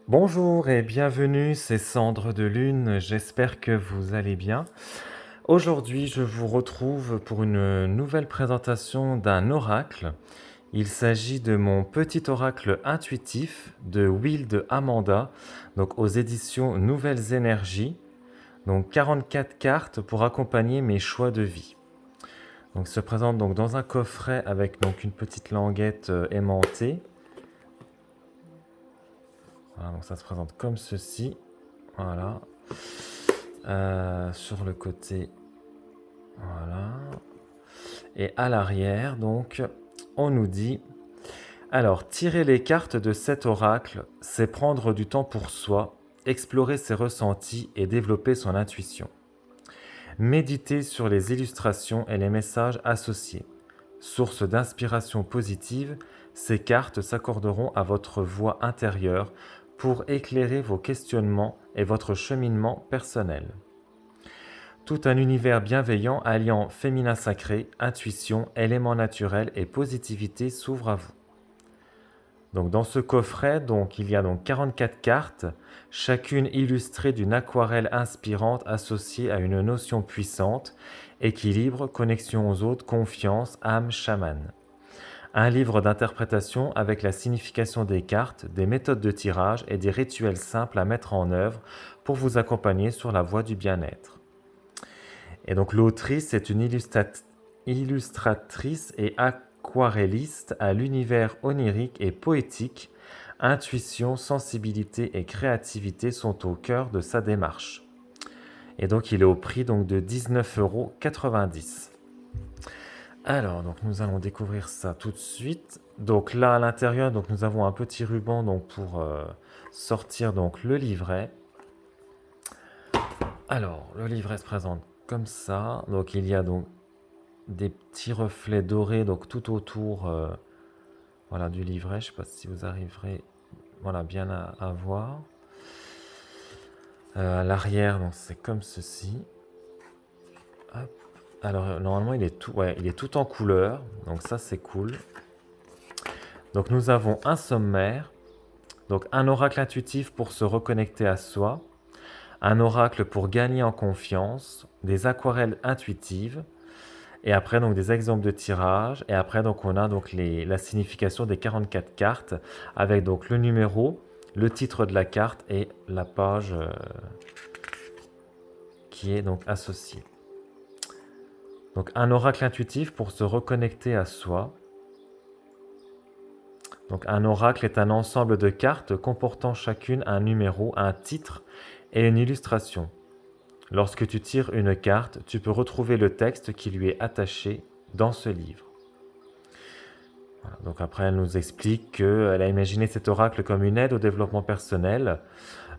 Bonjour et bienvenue, c'est Cendre de Lune, j'espère que vous allez bien. Aujourd'hui, je vous retrouve pour une nouvelle présentation d'un oracle. Il s'agit de mon petit oracle intuitif de Will de Amanda, donc aux éditions Nouvelles Énergies. Donc 44 cartes pour accompagner mes choix de vie. Donc il se présente donc dans un coffret avec donc une petite languette aimantée. Voilà, donc ça se présente comme ceci. Voilà. Sur le côté, voilà. Et à l'arrière, donc, on nous dit: alors, tirer les cartes de cet oracle, c'est prendre du temps pour soi, explorer ses ressentis et développer son intuition. Méditez sur les illustrations et les messages associés. Source d'inspiration positive, ces cartes s'accorderont à votre voix intérieure pour éclairer vos questionnements et votre cheminement personnel. Tout un univers bienveillant alliant féminin sacré, intuition, éléments naturels et positivité s'ouvre à vous. Donc dans ce coffret, il y a donc 44 cartes, chacune illustrée d'une aquarelle inspirante associée à une notion puissante: équilibre, connexion aux autres, confiance, âme chamane. Un livre d'interprétation avec la signification des cartes, des méthodes de tirage et des rituels simples à mettre en œuvre pour vous accompagner sur la voie du bien-être. Et donc l'autrice est une illustratrice et aquarelliste à l'univers onirique et poétique. Intuition, sensibilité et créativité sont au cœur de sa démarche. Et donc il est au prix donc, de 19,90 €. Alors, donc nous allons découvrir ça tout de suite. Donc là à l'intérieur, donc nous avons un petit ruban donc pour sortir donc le livret. Alors, le livret se présente comme ça. Donc il y a donc des petits reflets dorés donc tout autour voilà, du livret. Je ne sais pas si vous arriverez voilà, bien à voir. À l'arrière, donc c'est comme ceci. Hop. Alors normalement il est tout en couleur, donc ça c'est cool. Donc nous avons un sommaire, donc un oracle intuitif pour se reconnecter à soi, un oracle pour gagner en confiance, des aquarelles intuitives, et après donc des exemples de tirage, et après donc on a donc la signification des 44 cartes avec donc le numéro, le titre de la carte et la page qui est donc associée. Donc un oracle intuitif pour se reconnecter à soi. Donc un oracle est un ensemble de cartes comportant chacune un numéro, un titre et une illustration. Lorsque tu tires une carte, tu peux retrouver le texte qui lui est attaché dans ce livre. Voilà, donc après, elle nous explique qu'elle a imaginé cet oracle comme une aide au développement personnel.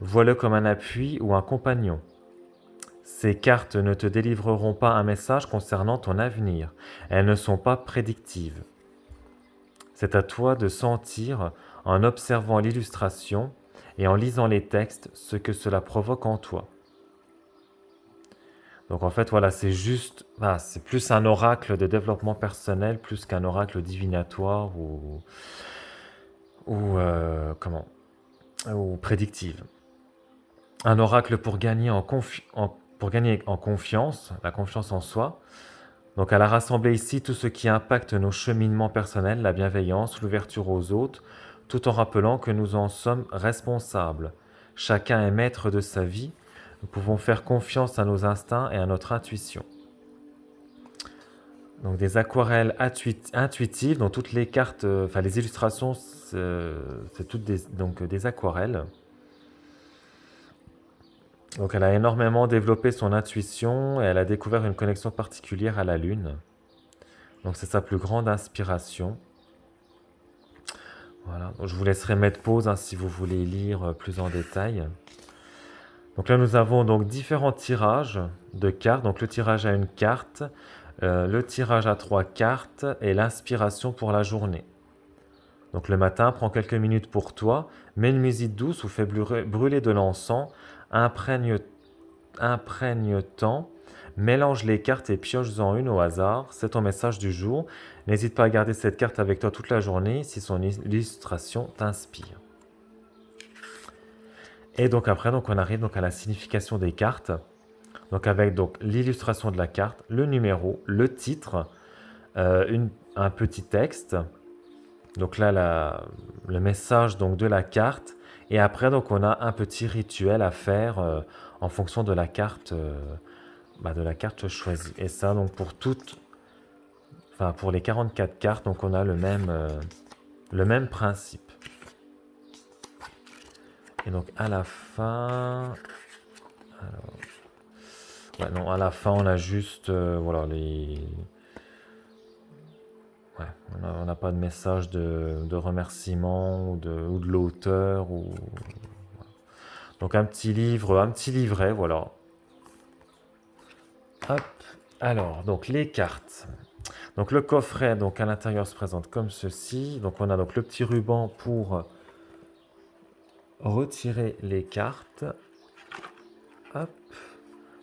Vois-le comme un appui ou un compagnon. Ces cartes ne te délivreront pas un message concernant ton avenir. Elles ne sont pas prédictives. C'est à toi de sentir, en observant l'illustration et en lisant les textes, ce que cela provoque en toi. Donc en fait, voilà, c'est juste, voilà, c'est plus un oracle de développement personnel plus qu'un oracle divinatoire ou prédictive. Un oracle pour gagner en confiance, la confiance en soi. Donc elle a rassemblé ici tout ce qui impacte nos cheminements personnels, la bienveillance, l'ouverture aux autres, tout en rappelant que nous en sommes responsables. Chacun est maître de sa vie. Nous pouvons faire confiance à nos instincts et à notre intuition. Donc des aquarelles intuitives dont toutes les cartes, enfin les illustrations, c'est toutes des aquarelles. Donc elle a énormément développé son intuition et elle a découvert une connexion particulière à la Lune. Donc c'est sa plus grande inspiration. Voilà. Donc, je vous laisserai mettre pause si vous voulez lire plus en détail. Donc là nous avons donc différents tirages de cartes. Donc le tirage à une carte, le tirage à 3 cartes et l'inspiration pour la journée. Donc le matin, prends quelques minutes pour toi, mets une musique douce ou fais brûler de l'encens, imprègne-t'en, mélange les cartes et pioche-en une au hasard, c'est ton message du jour. N'hésite pas à garder cette carte avec toi toute la journée si son illustration t'inspire. Et donc après, donc, on arrive donc à la signification des cartes. Donc avec donc l'illustration de la carte, le numéro, le titre, un petit texte. Donc là, le message donc, de la carte. Et après, donc, on a un petit rituel à faire en fonction de la carte choisie. Et ça, donc, pour les 44 cartes, donc, on a le même principe. Et donc, à la fin... Ouais, non, à la fin, on a juste... voilà, Ouais, on n'a pas de message de remerciement ou de l'auteur. Donc un petit livre, un petit livret, voilà. Hop. Alors, donc les cartes. Donc le coffret, donc à l'intérieur se présente comme ceci. Donc on a donc le petit ruban pour retirer les cartes. Hop.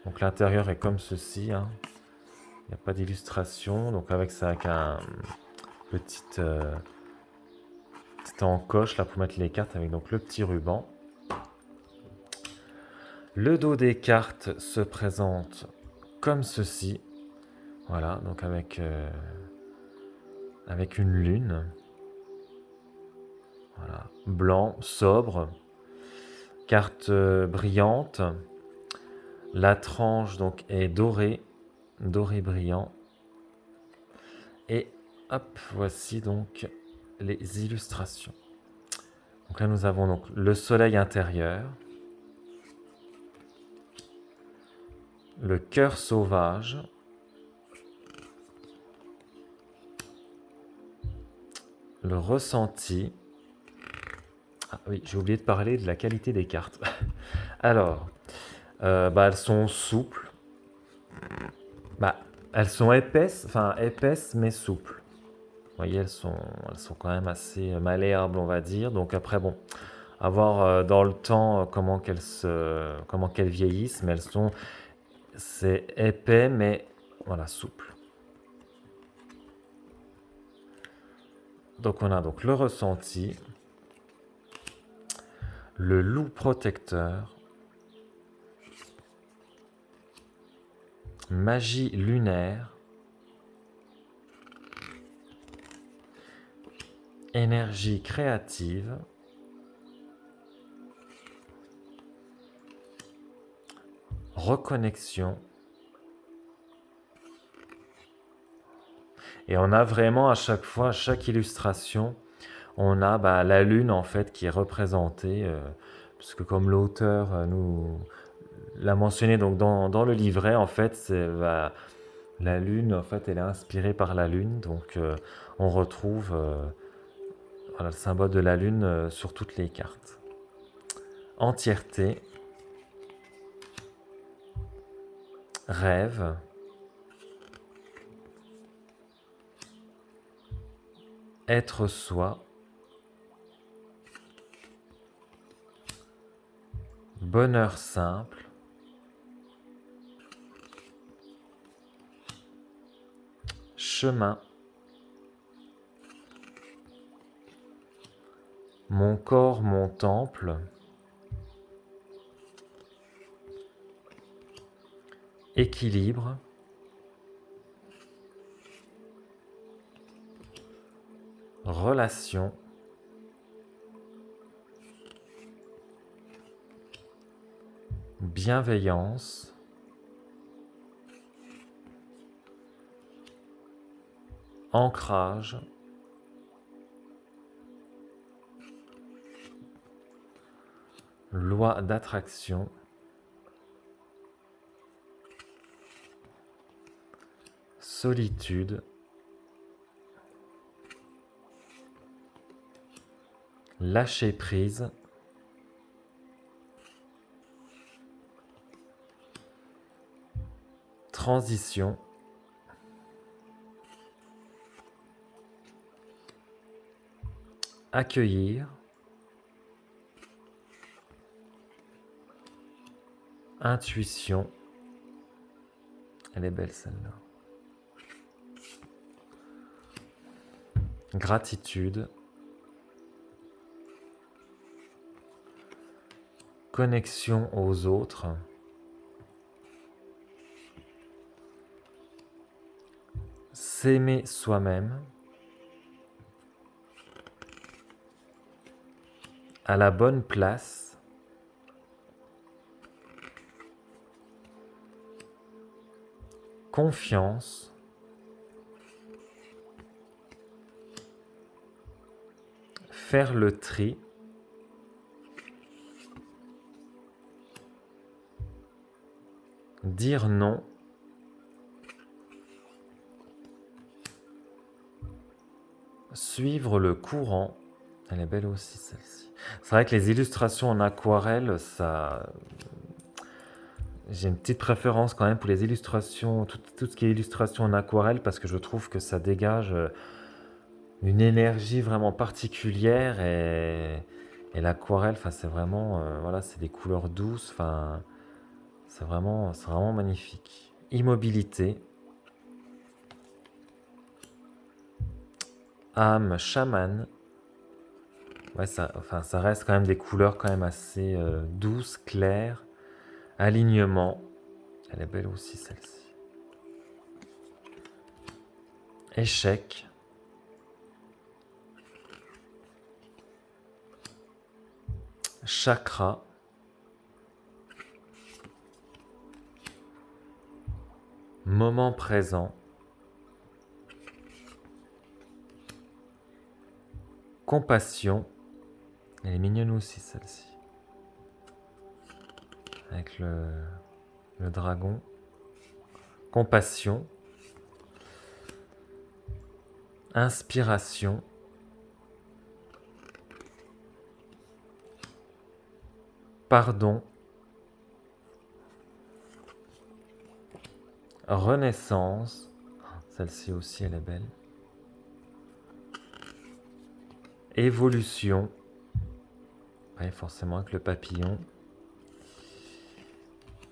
Donc l'intérieur est comme ceci, hein. Il n'y a pas d'illustration. Donc avec ça, avec un petite encoche là pour mettre les cartes avec donc le petit ruban. Le dos des cartes se présente comme ceci. Voilà, donc avec une lune. Voilà. Blanc, sobre. Carte brillante. La tranche donc est dorée. Doré brillant. Et hop, voici donc les illustrations. Donc là nous avons donc le soleil intérieur. Le cœur sauvage. Le ressenti. Ah oui, j'ai oublié de parler de la qualité des cartes. Alors, elles sont souples. Bah, elles sont épaisses mais souples. Vous voyez, elles sont quand même assez malléables, on va dire. Donc après, bon, à voir dans le temps comment qu'elles vieillissent, mais c'est épais mais voilà, souple. Donc on a donc le ressenti, le loup protecteur, magie lunaire, énergie créative, reconnexion. Et on a vraiment à chaque fois, à chaque illustration, on a la lune en fait qui est représentée, puisque comme l'auteur nous l'a mentionné donc dans le livret, en fait, la lune, en fait, elle est inspirée par la lune, donc on retrouve voilà, le symbole de la lune sur toutes les cartes. Entièreté, rêve, être soi, bonheur simple, chemin, mon corps, mon temple, équilibre, relation, bienveillance, ancrage, loi d'attraction, solitude, lâcher prise, transition, accueillir, intuition. Elle est belle celle-là. Gratitude, connexion aux autres, s'aimer soi-même, à la bonne place, confiance, faire le tri, dire non, suivre le courant. Elle est belle aussi celle-ci. C'est vrai que les illustrations en aquarelle, ça... J'ai une petite préférence quand même pour les illustrations, tout ce qui est illustration en aquarelle, parce que je trouve que ça dégage une énergie vraiment particulière et l'aquarelle, enfin, c'est vraiment, voilà, c'est des couleurs douces, enfin, c'est vraiment magnifique. Immobilité, âme, chaman, ouais, enfin, ça reste quand même des couleurs quand même assez douces, claires. Alignement, elle est belle aussi celle-ci. Échec, chakra, moment présent, compassion, elle est mignonne aussi celle-ci, avec le dragon, compassion, inspiration, pardon, renaissance, celle-ci aussi elle est belle, évolution, ouais, forcément avec le papillon,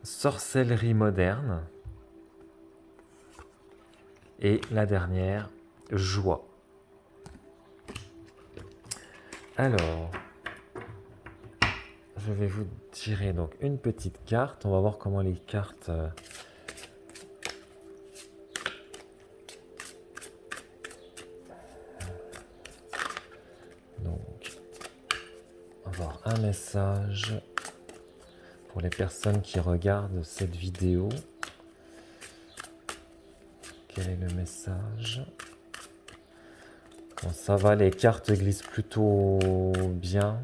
sorcellerie moderne, et la dernière, joie. Alors, je vais vous tirer donc une petite carte. On va voir comment les cartes donc, on va voir un message pour les personnes qui regardent cette vidéo. Quel est le message? Bon, ça va, les cartes glissent plutôt bien.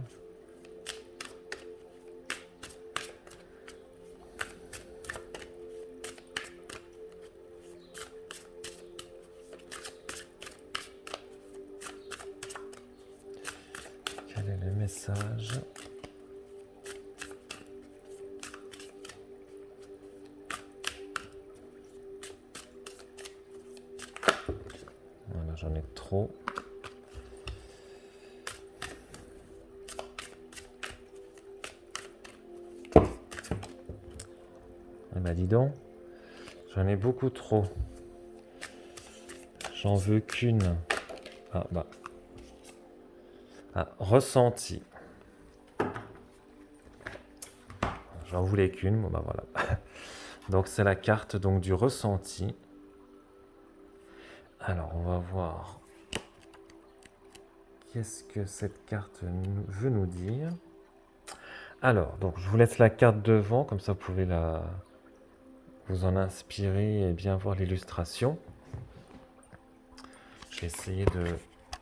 Quel est le message? Voilà, j'en ai trop. Eh ben dis donc, j'en ai beaucoup trop. J'en veux qu'une. Ah bah. Ah, ressenti. J'en voulais qu'une, bon bah voilà. Donc c'est la carte donc du ressenti. Alors on va voir qu'est-ce que cette carte veut nous dire. Alors, donc je vous laisse la carte devant, comme ça vous pouvez vous en inspirer et bien voir l'illustration. Je vais essayer de...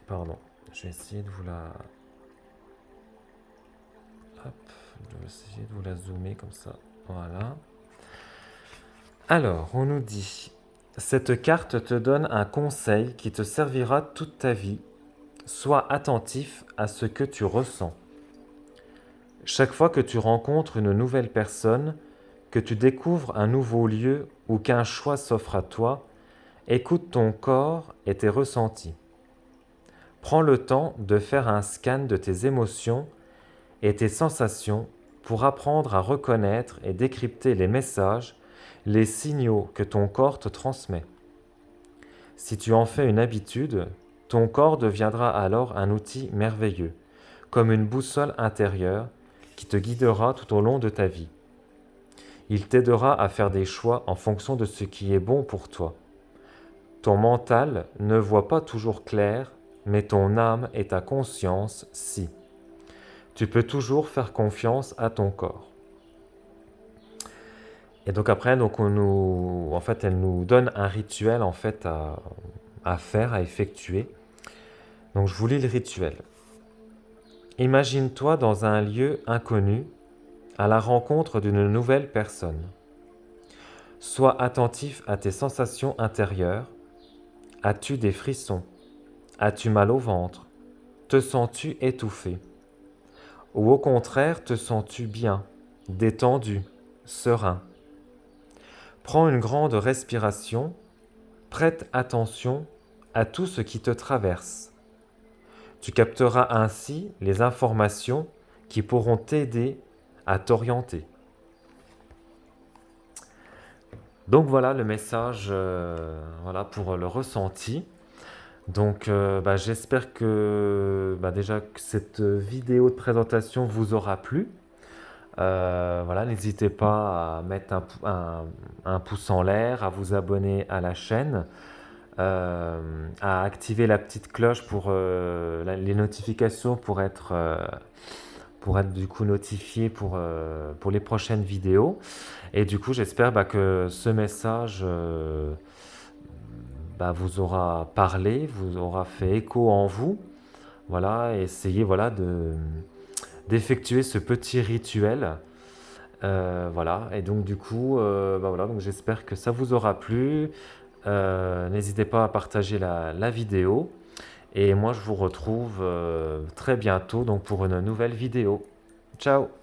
Pardon. Je vais essayer de vous la... Hop. Je vais essayer de vous la zoomer comme ça. Voilà. Alors, on nous dit... Cette carte te donne un conseil qui te servira toute ta vie. Sois attentif à ce que tu ressens. Chaque fois que tu rencontres une nouvelle personne, que tu découvres un nouveau lieu ou qu'un choix s'offre à toi, écoute ton corps et tes ressentis. Prends le temps de faire un scan de tes émotions et tes sensations pour apprendre à reconnaître et décrypter les messages, les signaux que ton corps te transmet. Si tu en fais une habitude, ton corps deviendra alors un outil merveilleux, comme une boussole intérieure qui te guidera tout au long de ta vie. Il t'aidera à faire des choix en fonction de ce qui est bon pour toi. Ton mental ne voit pas toujours clair, mais ton âme et ta conscience, si. Tu peux toujours faire confiance à ton corps. Et donc après, donc elle nous donne un rituel en fait à faire, à effectuer. Donc je vous lis le rituel. Imagine-toi dans un lieu inconnu, à la rencontre d'une nouvelle personne. Sois attentif à tes sensations intérieures. As-tu des frissons? As-tu mal au ventre? Te sens-tu étouffé? Ou au contraire, te sens-tu bien, détendu, serein? Prends une grande respiration, prête attention à tout ce qui te traverse. Tu capteras ainsi les informations qui pourront t'aider à t'orienter. Donc voilà le message voilà, pour le ressenti. Donc j'espère que déjà que cette vidéo de présentation vous aura plu. Voilà, n'hésitez pas à mettre un pouce en l'air, à vous abonner à la chaîne, à activer la petite cloche pour les notifications pour être du coup notifié pour les prochaines vidéos. Et du coup, j'espère que ce message vous aura parlé, vous aura fait écho en vous. Voilà, et essayez voilà, d'effectuer ce petit rituel. Voilà, et donc du coup, voilà, donc j'espère que ça vous aura plu. N'hésitez pas à partager la vidéo. Et moi, je vous retrouve très bientôt donc pour une nouvelle vidéo. Ciao!